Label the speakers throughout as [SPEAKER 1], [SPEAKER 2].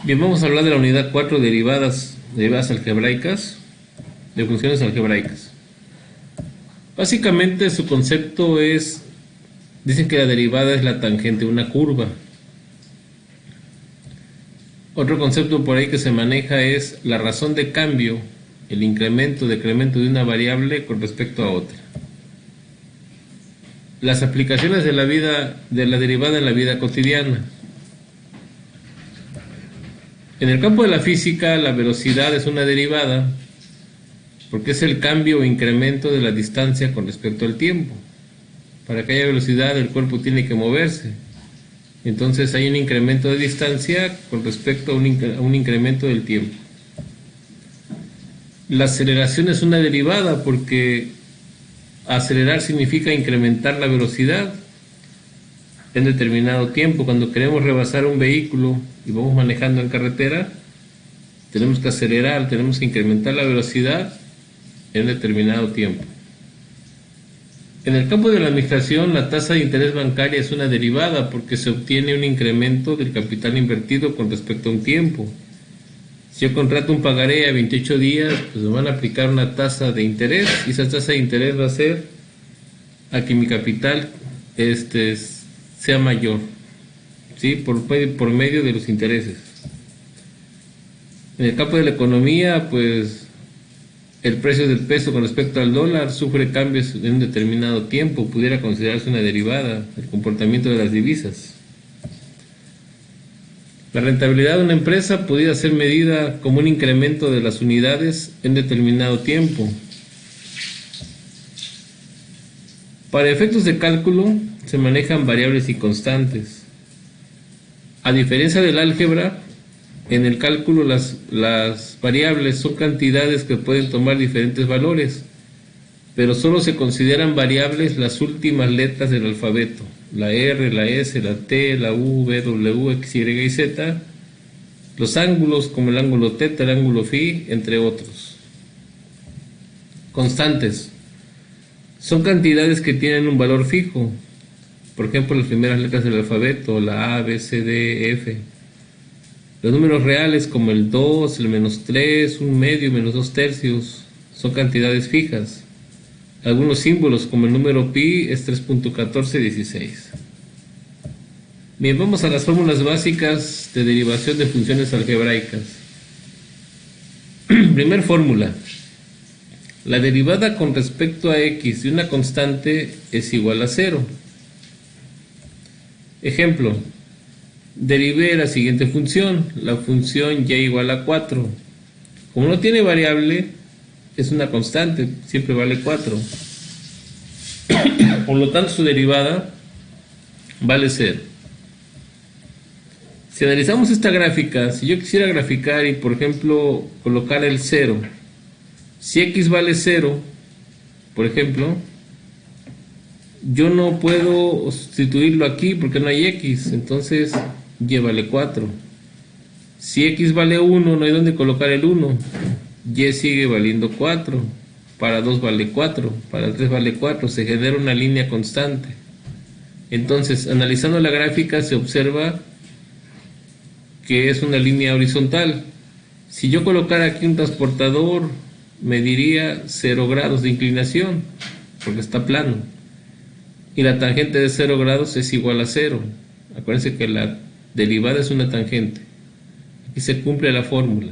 [SPEAKER 1] Bien, vamos a hablar de la unidad 4, derivadas algebraicas, de funciones algebraicas. Básicamente su concepto es, dicen que la derivada es la tangente de una curva. Otro concepto por ahí que se maneja es la razón de cambio, el incremento, decremento de una variable con respecto a otra. Las aplicaciones de la derivada en la vida cotidiana. En el campo de la física, la velocidad es una derivada porque es el cambio o incremento de la distancia con respecto al tiempo. Para que haya velocidad, el cuerpo tiene que moverse. Entonces hay un incremento de distancia con respecto a un incremento del tiempo. La aceleración es una derivada porque acelerar significa incrementar la velocidad en determinado tiempo. Cuando queremos rebasar un vehículo y vamos manejando en carretera, tenemos que acelerar, tenemos que incrementar la velocidad en determinado tiempo. En el campo de la administración, la tasa de interés bancaria es una derivada porque se obtiene un incremento del capital invertido con respecto a un tiempo. Si yo contrato un pagaré a 28 días, pues me van a aplicar una tasa de interés y esa tasa de interés va a ser a que mi capital sea mayor, ¿sí? por medio de los intereses. En el campo de la economía, pues el precio del peso con respecto al dólar sufre cambios en un determinado tiempo, pudiera considerarse una derivada, el comportamiento de las divisas. La rentabilidad de una empresa pudiera ser medida como un incremento de las unidades en determinado tiempo. Para efectos de cálculo se manejan variables y constantes. A diferencia del álgebra, en el cálculo las variables son cantidades que pueden tomar diferentes valores, pero solo se consideran variables las últimas letras del alfabeto, la R, la S, la T, la U, V, W, X, Y y Z, los ángulos como el ángulo teta, el ángulo phi, entre otros. Constantes son cantidades que tienen un valor fijo, por ejemplo las primeras letras del alfabeto, la A, B, C, D, F. Los números reales como el 2, el -3, 1/2 y -2/3 son cantidades fijas. Algunos símbolos como el número pi es 3.1416. Bien, vamos a las fórmulas básicas de derivación de funciones algebraicas. Primer fórmula. La derivada con respecto a x de una constante es igual a 0. Ejemplo. Derivé la siguiente función, la función y igual a 4. Como no tiene variable, es una constante, siempre vale 4. Por lo tanto, su derivada vale 0. Si analizamos esta gráfica, si yo quisiera graficar y, por ejemplo, colocar el 0, si x vale 0, por ejemplo, yo no puedo sustituirlo aquí porque no hay x, entonces y vale 4. Si x vale 1, no hay donde colocar el 1. Y sigue valiendo 4. Para 2 vale 4. Para 3 vale 4. Se genera una línea constante. Entonces, analizando la gráfica, se observa que es una línea horizontal. Si yo colocara aquí un transportador, me diría 0 grados de inclinación, porque está plano. Y la tangente de 0 grados es igual a 0. Acuérdense que la derivada es una tangente. Aquí se cumple la fórmula.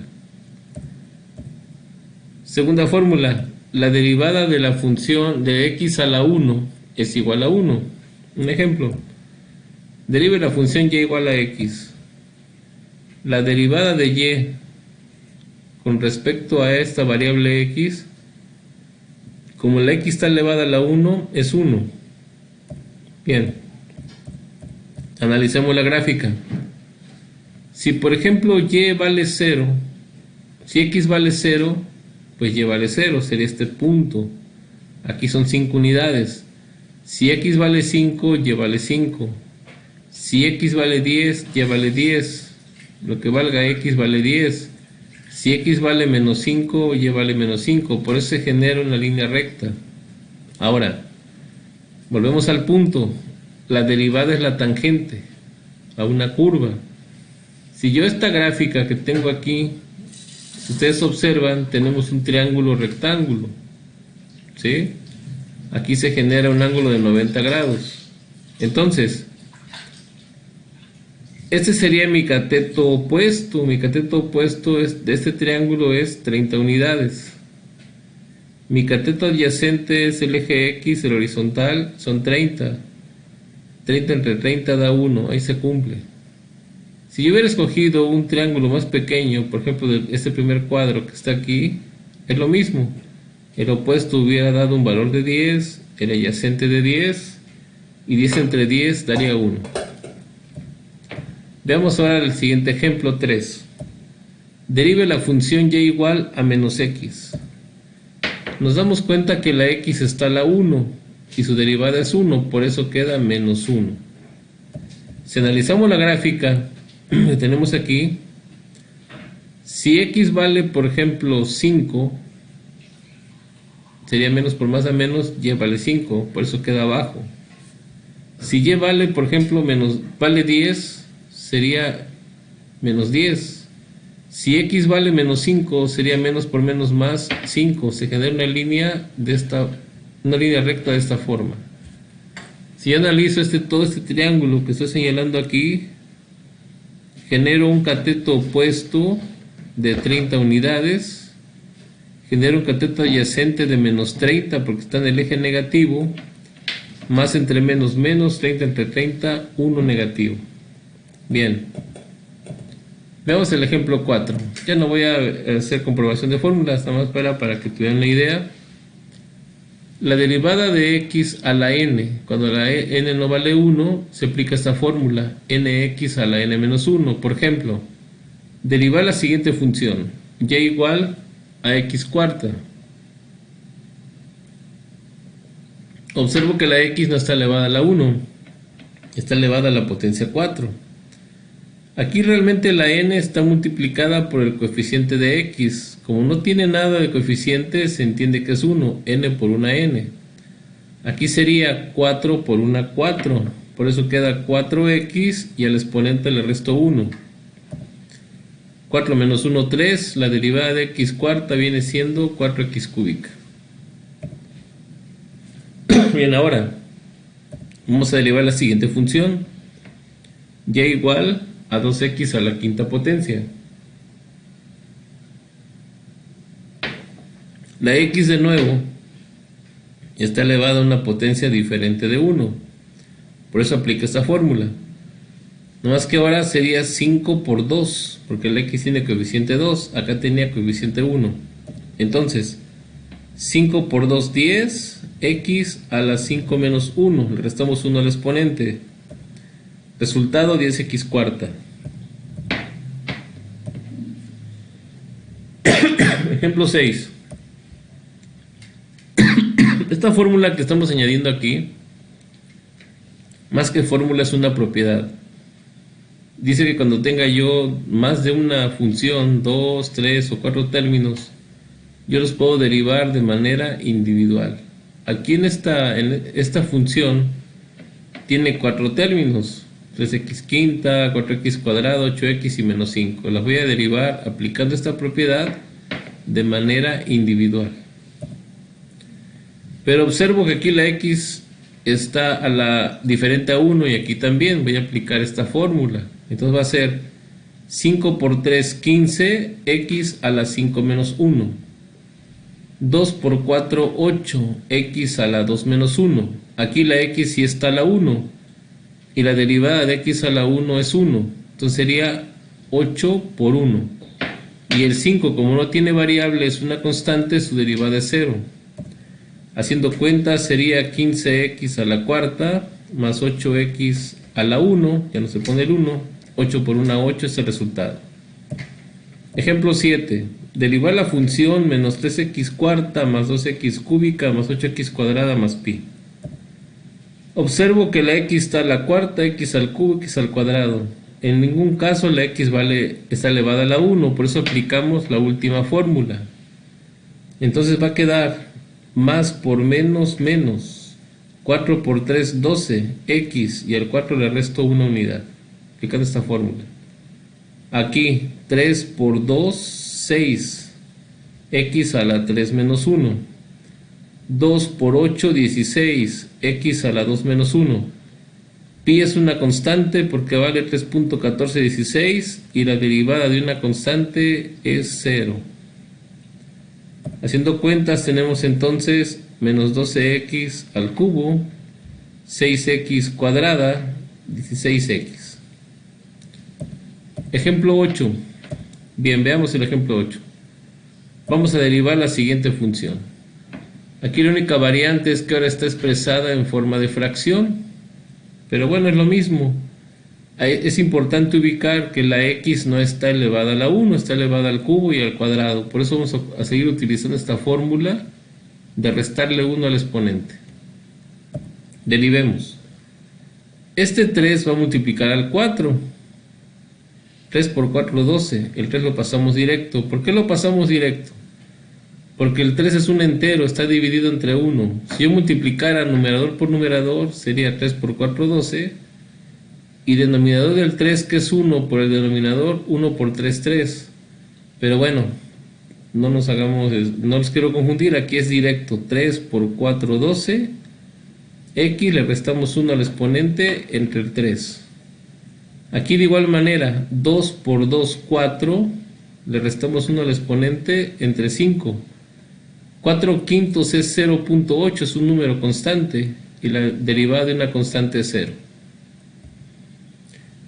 [SPEAKER 1] Segunda fórmula. La derivada de la función de x a la 1 es igual a 1. Un ejemplo. Derive la función y igual a x. La derivada de y con respecto a esta variable x, como la x está elevada a la 1, es 1. Bien. Analicemos la gráfica. Si por ejemplo y vale 0, si x vale 0, pues y vale 0, sería este punto. Aquí son 5 unidades. Si x vale 5, y vale 5. Si x vale 10, y vale 10. Lo que valga x vale 10. Si x vale -5, y vale -5. Por eso se genera una línea recta. Ahora, volvemos al punto. La derivada es la tangente a una curva. Si yo esta gráfica que tengo aquí, si ustedes observan, tenemos un triángulo rectángulo, ¿sí? Aquí se genera un ángulo de 90 grados. Entonces, este sería mi cateto opuesto. Mi cateto opuesto de este triángulo es 30 unidades. Mi cateto adyacente es el eje X, el horizontal son 30. 30 entre 30 da 1, ahí se cumple. Si yo hubiera escogido un triángulo más pequeño, por ejemplo, de este primer cuadro que está aquí, es lo mismo. El opuesto hubiera dado un valor de 10, el adyacente de 10, y 10 entre 10 daría 1. Veamos ahora el siguiente ejemplo 3. Derive la función y igual a menos x. Nos damos cuenta que la x está a la 1 y su derivada es 1, por eso queda menos 1. Si analizamos la gráfica que tenemos aquí, si x vale, por ejemplo, 5, sería menos por más a menos, y vale 5, por eso queda abajo. Si y vale, por ejemplo, vale 10, sería menos 10. Si x vale menos 5, sería menos por menos más 5. Se genera una línea recta de esta forma. Si yo analizo todo este triángulo que estoy señalando aquí, genero un cateto opuesto de 30 unidades, genero un cateto adyacente de menos 30 porque está en el eje negativo, más entre menos menos, 30 entre 30, 1 negativo. Bien, veamos el ejemplo 4. Ya no voy a hacer comprobación de fórmulas, nada más para que tuvieran la idea. La derivada de x a la n, cuando la n no vale 1, se aplica esta fórmula, nx a la n menos 1. Por ejemplo, derivar la siguiente función, y igual a x cuarta. Observo que la x no está elevada a la 1, está elevada a la potencia 4. Aquí realmente la n está multiplicada por el coeficiente de x. Como no tiene nada de coeficiente, se entiende que es 1, n por una n. Aquí sería 4 por una 4, por eso queda 4x y al exponente le resto 1. 4 menos 1, 3, la derivada de x cuarta viene siendo 4x cúbica. Bien, ahora vamos a derivar la siguiente función, y igual a 2x a la quinta potencia. La x de nuevo está elevada a una potencia diferente de 1, por eso aplica esta fórmula. No más que ahora sería 5 por 2, porque el x tiene coeficiente 2, acá tenía coeficiente 1. Entonces, 5 por 2, 10, x a la 5 menos 1, le restamos 1 al exponente. Resultado 10x cuarta. Ejemplo 6. Esta fórmula que estamos añadiendo aquí, más que fórmula, es una propiedad. Dice que cuando tenga yo más de una función, 2, 3 o 4 términos, yo los puedo derivar de manera individual. Aquí en esta función tiene 4 términos, 3x quinta, 4x cuadrado, 8x y menos 5. Las voy a derivar aplicando esta propiedad de manera individual. Pero observo que aquí la x está diferente a 1 y aquí también voy a aplicar esta fórmula. Entonces va a ser 5 por 3, 15, x a la 5 menos 1. 2 por 4, 8, x a la 2 menos 1. Aquí la x sí está a la 1 y la derivada de x a la 1 es 1. Entonces sería 8 por 1. Y el 5, como no tiene variable, es una constante, su derivada es 0. Haciendo cuentas sería 15x a la cuarta más 8x a la 1, ya no se pone el 1, 8 por 1, 8 es el resultado. Ejemplo 7. Derivar la función menos 3x cuarta más 2x cúbica más 8x cuadrada más pi. Observo que la x está a la cuarta, x al cubo, x al cuadrado. En ningún caso la x está elevada a la 1, por eso aplicamos la última fórmula. Entonces va a quedar más por menos menos. 4 por 3, 12, x, y al 4 le resto una unidad, aplicando esta fórmula. Aquí 3 por 2, 6, x a la 3 menos 1. 2 por 8, 16, x a la 2 menos 1. Pi es una constante porque vale 3.1416 y la derivada de una constante es 0. Haciendo cuentas tenemos entonces menos 12x al cubo, 6x cuadrada, 16x. Ejemplo 8. Bien, veamos el ejemplo 8. Vamos a derivar la siguiente función. Aquí la única variante es que ahora está expresada en forma de fracción, pero bueno, es lo mismo. Es importante ubicar que la x no está elevada a la 1, está elevada al cubo y al cuadrado. Por eso vamos a seguir utilizando esta fórmula de restarle 1 al exponente. Derivemos. Este 3 va a multiplicar al 4. 3 por 4, 12. El 3 lo pasamos directo. ¿Por qué lo pasamos directo? Porque el 3 es un entero, está dividido entre 1. Si yo multiplicara numerador por numerador, sería 3 por 4, 12. Y denominador del 3, que es 1, por el denominador, 1 por 3, 3. Pero bueno, no los quiero confundir, aquí es directo. 3 por 4, 12. X le restamos 1 al exponente entre el 3. Aquí de igual manera, 2 por 2, 4. Le restamos 1 al exponente entre 5. 4 quintos es 0.8, es un número constante, y la derivada de una constante es 0.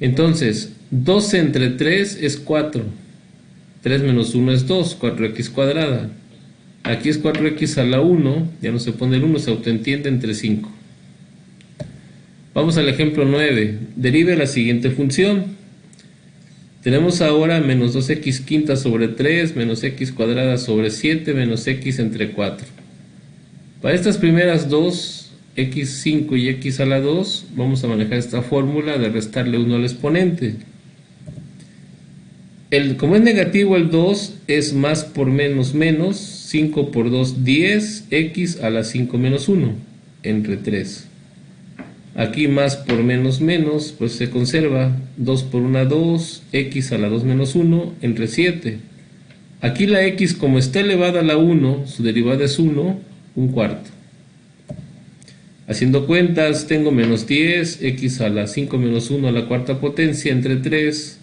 [SPEAKER 1] Entonces, 12 entre 3 es 4. 3 menos 1 es 2, 4x cuadrada. Aquí es 4x a la 1, ya no se pone el 1, se autoentiende entre 5. Vamos al ejemplo 9. Derive la siguiente función. Tenemos ahora menos 2x quinta sobre 3, menos x cuadrada sobre 7, menos x entre 4. Para estas primeras dos, x5 y x a la 2, vamos a manejar esta fórmula de restarle 1 al exponente. Como es negativo el 2, es más por menos menos, 5 por 2, 10, x a la 5 menos 1, entre 3. Aquí más por menos menos, pues se conserva, 2 por 1, 2, x a la 2 menos 1, entre 7. Aquí la x, como está elevada a la 1, su derivada es 1, un cuarto. Haciendo cuentas, tengo menos 10, x a la 5 menos 1 a la cuarta potencia, entre 3.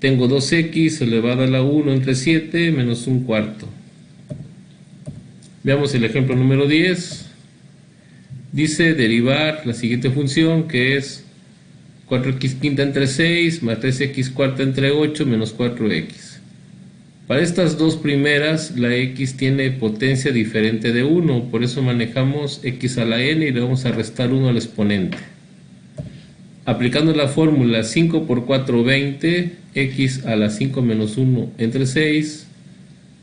[SPEAKER 1] Tengo 2x elevada a la 1 entre 7, menos un cuarto. Veamos el ejemplo número 10. Dice derivar la siguiente función, que es 4x quinta entre 6 más 3x cuarta entre 8 menos 4x. Para estas dos primeras, la x tiene potencia diferente de 1, por eso manejamos x a la n y le vamos a restar 1 al exponente. Aplicando la fórmula 5 por 4, 20, x a la 5 menos 1 entre 6,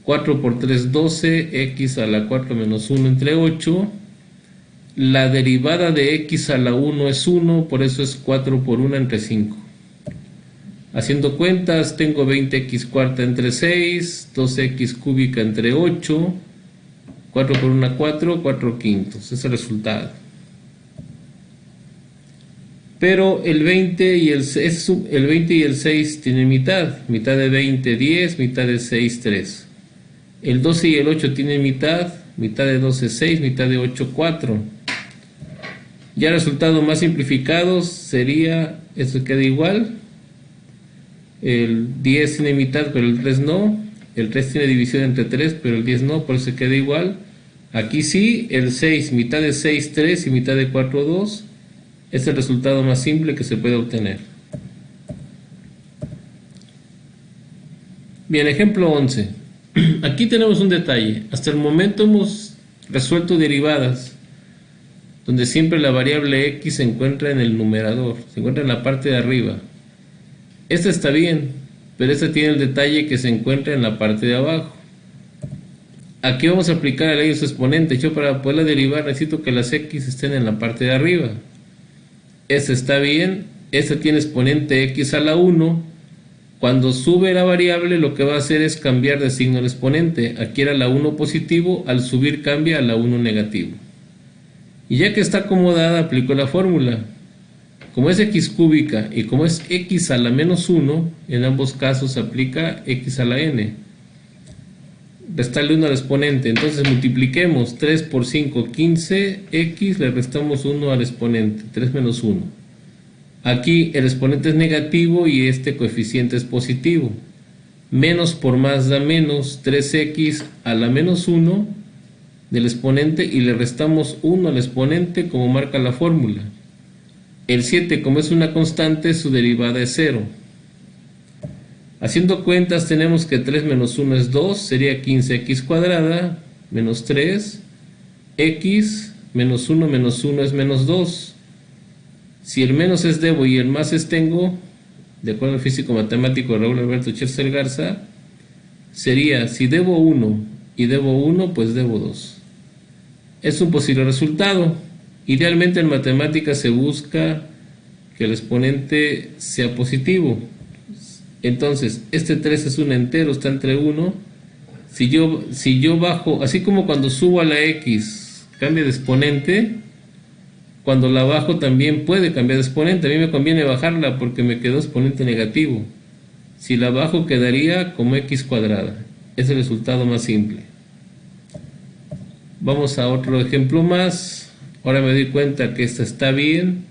[SPEAKER 1] 4 por 3, 12, x a la 4 menos 1 entre 8, la derivada de x a la 1 es 1, por eso es 4 por 1 entre 5. Haciendo cuentas, tengo 20x cuarta entre 6, 2x cúbica entre 8, 4 por 1, 4, 4 quintos, ese es el resultado. Pero el 20 y el 6 tienen mitad de 20, 10, mitad de 6, 3. El 12 y el 8 tienen mitad de 12, 6, mitad de 8, 4. Ya el resultado más simplificado sería, esto queda igual, el 10 tiene mitad pero el 3 no, el 3 tiene división entre 3 pero el 10 no, por eso queda igual. Aquí sí, el 6, mitad de 6, 3 y mitad de 4, 2, es el resultado más simple que se puede obtener. Bien, ejemplo 11. Aquí tenemos un detalle. Hasta el momento hemos resuelto derivadas donde siempre la variable x se encuentra en el numerador, se encuentra en la parte de arriba. Esta está bien, pero esta tiene el detalle que se encuentra en la parte de abajo. Aquí vamos a aplicar la ley de su exponente. Yo, para poderla derivar, necesito que las x estén en la parte de arriba. Esta está bien, esta tiene exponente x a la 1. Cuando sube la variable, lo que va a hacer es cambiar de signo el exponente. Aquí era la 1 positivo, al subir cambia a la 1 negativo. Y ya que está acomodada, aplico la fórmula. como es x cúbica y como es x a la menos 1, en ambos casos se aplica x a la n. Restarle 1 al exponente, entonces multipliquemos 3 por 5, 15, x, le restamos 1 al exponente, 3 menos 1. Aquí el exponente es negativo y este coeficiente es positivo. Menos por más da menos, 3x a la menos 1 del exponente y le restamos 1 al exponente como marca la fórmula. El 7, como es una constante, su derivada es 0. Haciendo cuentas tenemos que 3 menos 1 es 2, sería 15x cuadrada, menos 3, x, menos 1 es menos 2. Si el menos es debo y el más es tengo, de acuerdo al físico matemático Raúl Alberto Chercel Garza, sería si debo 1 y debo 1, pues debo 2. Es un posible resultado. Idealmente en matemáticas se busca que el exponente sea positivo. Entonces, este 3 es un entero, está entre 1. Si yo bajo, así como cuando subo a la x, cambia de exponente, cuando la bajo también puede cambiar de exponente. A mí me conviene bajarla porque me quedó exponente negativo. Si la bajo quedaría como x cuadrada. Es el resultado más simple. Vamos a otro ejemplo más. Ahora me doy cuenta que esta está bien.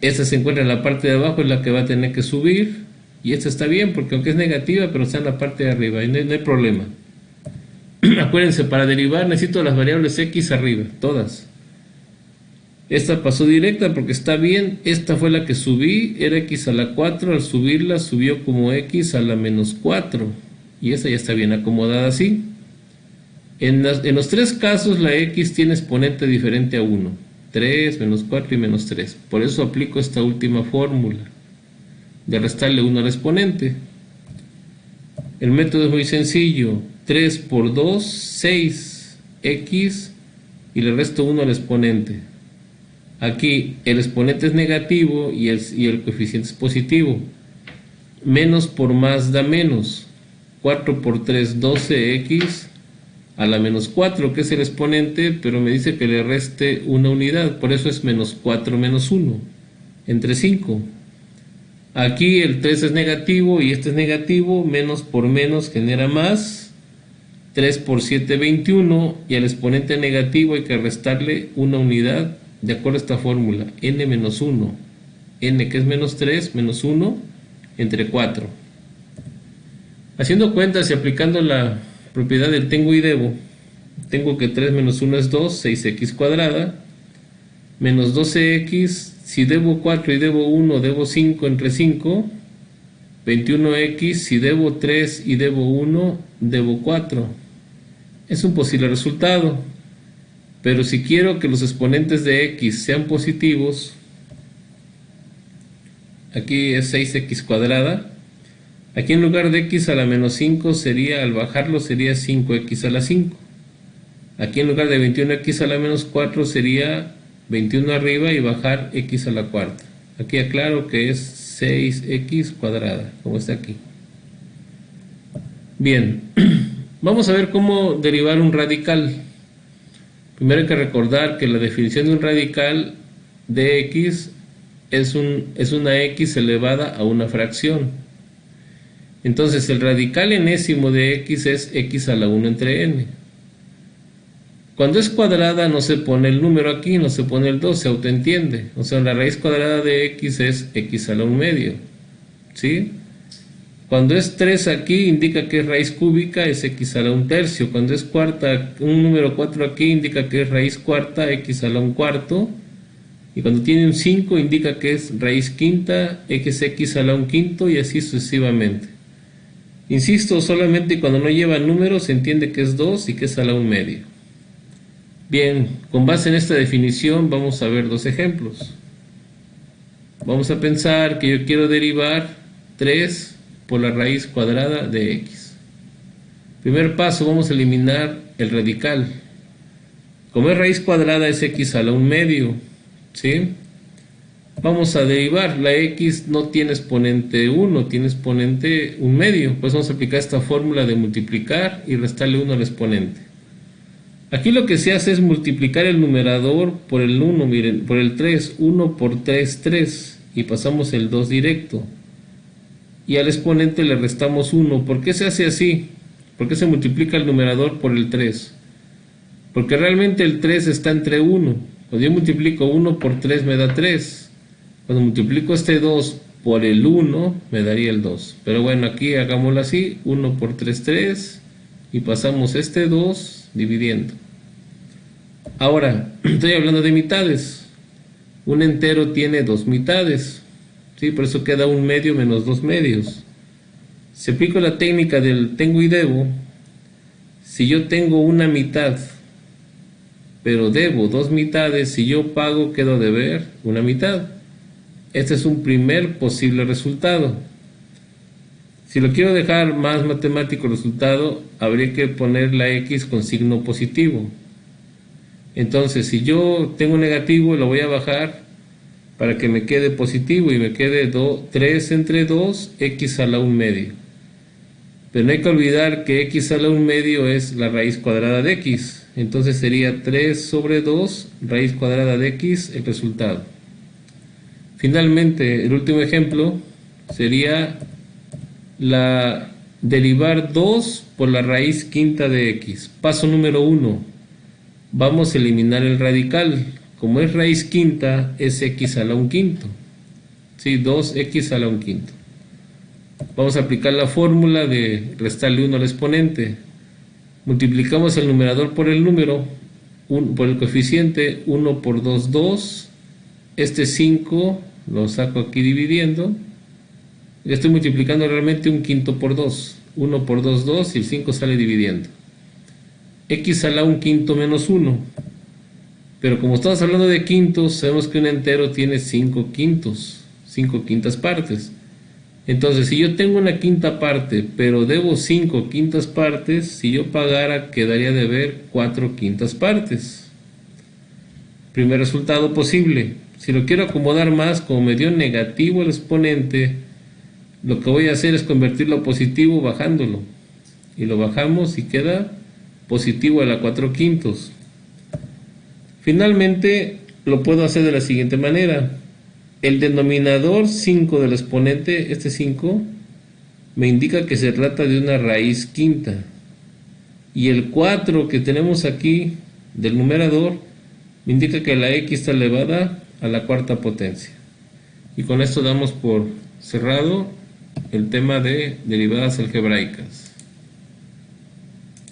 [SPEAKER 1] Esta se encuentra en la parte de abajo, es la que va a tener que subir. Y esta está bien porque aunque es negativa, pero está en la parte de arriba y no hay problema. Acuérdense, para derivar necesito las variables x arriba, todas. Esta pasó directa porque está bien. Esta fue la que subí, era x a la 4. Al subirla subió como x a la menos 4. Y esta ya está bien acomodada así. En los tres casos la x tiene exponente diferente a 1. 3, menos 4 y menos 3. Por eso aplico esta última fórmula de restarle 1 al exponente. El método es muy sencillo. 3 por 2, 6 x y le resto 1 al exponente. Aquí el exponente es negativo y el coeficiente es positivo. Menos por más da menos. 4 por 3, 12x a la menos 4, que es el exponente, pero me dice que le reste una unidad. Por eso es menos 4 menos 1, entre 5. Aquí el 3 es negativo y este es negativo. Menos por menos genera más. 3 por 7, 21. Y al exponente negativo hay que restarle una unidad. De acuerdo a esta fórmula, n menos 1, n que es menos 3, menos 1, entre 4. Haciendo cuentas y aplicando la propiedad del tengo y debo, tengo que 3 menos 1 es 2, 6x cuadrada, menos 12x, si debo 4 y debo 1, debo 5 entre 5, 21x, si debo 3 y debo 1, debo 4. Es un posible resultado. Pero si quiero que los exponentes de x sean positivos, aquí es 6x cuadrada, aquí en lugar de x a la menos 5 sería, al bajarlo sería 5x a la 5. Aquí en lugar de 21x a la menos 4 sería 21 arriba y bajar x a la cuarta. Aquí aclaro que es 6x cuadrada, como está aquí. Bien, vamos a ver cómo derivar un radical. Primero hay que recordar que la definición de un radical de x es una x elevada a una fracción. Entonces el radical enésimo de x es x a la 1 entre n. Cuando es cuadrada no se pone el número aquí, no se pone el 2, se autoentiende. O sea, la raíz cuadrada de x es x a la 1 medio. ¿Sí? Cuando es 3 aquí indica que es raíz cúbica, es x a la 1 tercio. Cuando es cuarta, un número 4 aquí indica que es raíz cuarta, x a la 1 cuarto. Y cuando tiene un 5 indica que es raíz quinta, x a la 1 quinto y así sucesivamente. Insisto, solamente cuando no lleva números se entiende que es 2 y que es a la 1 medio. Bien, con base en esta definición vamos a ver dos ejemplos. Vamos a pensar que yo quiero derivar 3 por la raíz cuadrada de x. Primer paso, vamos a eliminar el radical. Como es raíz cuadrada es x a la 1 medio, ¿sí? Vamos a derivar, la x no tiene exponente 1, tiene exponente 1 medio, pues vamos a aplicar esta fórmula de multiplicar y restarle 1 al exponente. Aquí lo que se hace es multiplicar el numerador por el 1, miren, por el 3, 1 por 3, 3. y pasamos el 2 directo. Y al exponente le restamos 1. ¿Por qué se hace así? ¿Por qué se multiplica el numerador por el 3? Porque realmente el 3 está entre 1. Cuando yo multiplico 1 por 3 me da 3. Cuando multiplico este 2 por el 1 me daría el 2. Pero bueno, aquí hagámoslo así. 1 por 3, 3. Y pasamos este 2 dividiendo. Ahora, estoy hablando de mitades. Un entero tiene 2 mitades. ¿Sí? Por eso queda 1 medio menos 2 medios. Si aplico la técnica del tengo y debo, si yo tengo una mitad, pero debo 2 mitades, si yo pago quedo a deber una mitad. Este es un primer posible resultado. Si lo quiero dejar más matemático el resultado, habría que poner la X con signo positivo. Entonces, si yo tengo negativo, lo voy a bajar para que me quede positivo y me quede 3 entre 2, X a la 1 medio. Pero no hay que olvidar que X a la 1 medio es la raíz cuadrada de X. Entonces sería 3 sobre 2, raíz cuadrada de X, el resultado. Finalmente, el último ejemplo sería derivar 2 por la raíz quinta de X. Paso número 1. Vamos a eliminar el radical. Como es raíz quinta, es X a la 1 quinto. Sí, 2X a la 1 quinto. Vamos a aplicar la fórmula de restarle 1 al exponente. Multiplicamos el numerador por el número, por el coeficiente, 1 por 2, 2. Este 5 lo saco aquí dividiendo. Ya estoy multiplicando realmente 1 quinto por 2. 1 por 2, 2 y el 5 sale dividiendo. X a la 1 quinto menos 1. Pero como estamos hablando de quintos, sabemos que un entero tiene 5 quintos, 5 quintas partes. Entonces, si yo tengo una quinta parte, pero debo 5 quintas partes, si yo pagara, quedaría de deber 4 quintas partes. Primer resultado posible. Si lo quiero acomodar más, como me dio negativo el exponente, lo que voy a hacer es convertirlo a positivo bajándolo. Y lo bajamos y queda positivo a la 4 quintos. Finalmente, lo puedo hacer de la siguiente manera. El denominador 5 del exponente, este 5, me indica que se trata de una raíz quinta. Y el 4 que tenemos aquí del numerador me indica que la X está elevada a la cuarta potencia. Y con esto damos por cerrado el tema de derivadas algebraicas.